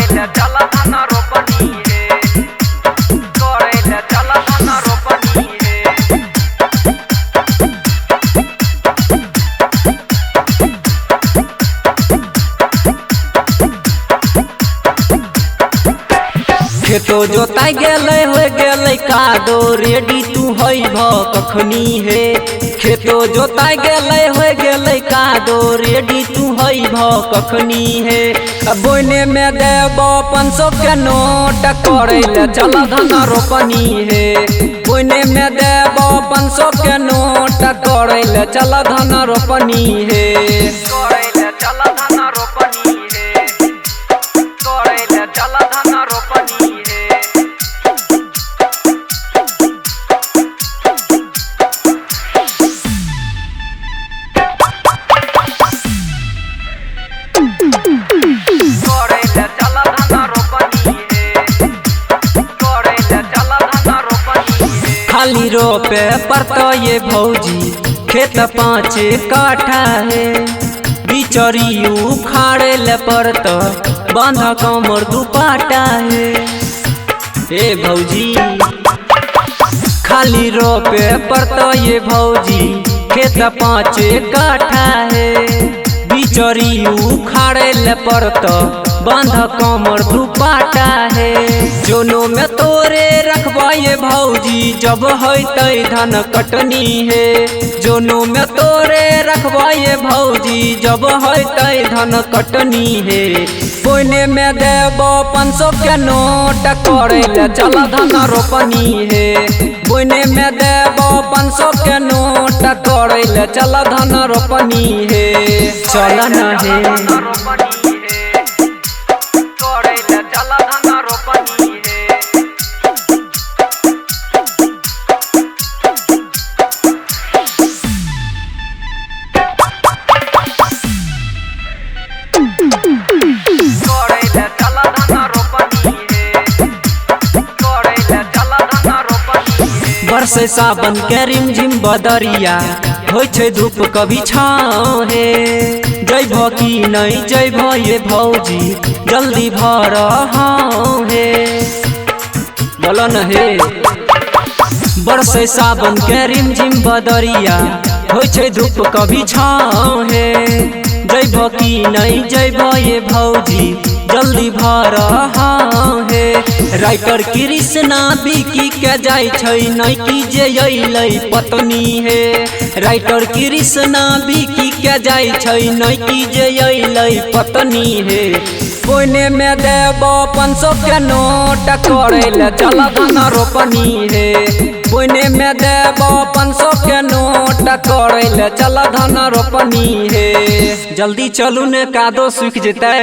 करेला चला धान रोपनी है, करेला चला धान रोपनी है। खेतो जोताई गेलै हो गेलै कादो रेडी तू हई भ कखनी हे। खेतो जोताई गेलै हो गेलै कादो रेडी तू हई भ कखनी हे। बोने में देब 500 के नोट करेला चला धान रोपनी है। बोने में देब 500 के नोट करेला चला धान रोपनी है, करेला चला धान रोपनी है, करेला चला धान रोपनी है। करेला चला धान रोपनी है, करेला चला धान रोपनी है। खाली रोपे पड़ता ये भौजी खेत 5 काठा है। बिचरी उखाड़े ले पड़ता बांधा कमर दुपाटा है। ए भौजी खाली रोपे पड़ता ये भौजी खेत 5 काठा है। बिचरी उखाड़े ले पड़ता बांधा कमर दुपाटा है। जोनो में तोरे रखबा ये भौजी जब होतै धान कटनी है। जोनो में तोरे रखबा ये भौजी जब होतै धान कटनी है। बोने में देब 500 के नोट करेला चला धान रोपनी है। बोने में देब 500 के नोट करेला चला धान रोपनी है। चला ना है करेला चला धान रोपनी है। करेला चला धान रोपनी है, करेला चला धान रोपनी है। बरसे सावन के रिमझिम बदरिया होइ छै धूप कभी छाँव है। जैभ की नहीं जैभ ये भौजी जल्दी भर हाँ है, बोलो न हे। बरसे सावन के रिमझिम बदरिया होइ छै धूप कभी छाँव है। जैभ की नहीं जैभ ये भौजी जल्दी भर हाँ है। राइटर कृष्णा बिकी के जाय छै नैकी जे अइलै पत्नी है। राइटर कृष्णा बिकी के जाय छै नैकी जे अइलै पत्नी है। बोने में देब 500 के नोट करेला चला धान रोपनी है। बोने में देब 500 के नोट करेला चला धान रोपनी है। जल्दी चलू ने कादो सूख जेतै।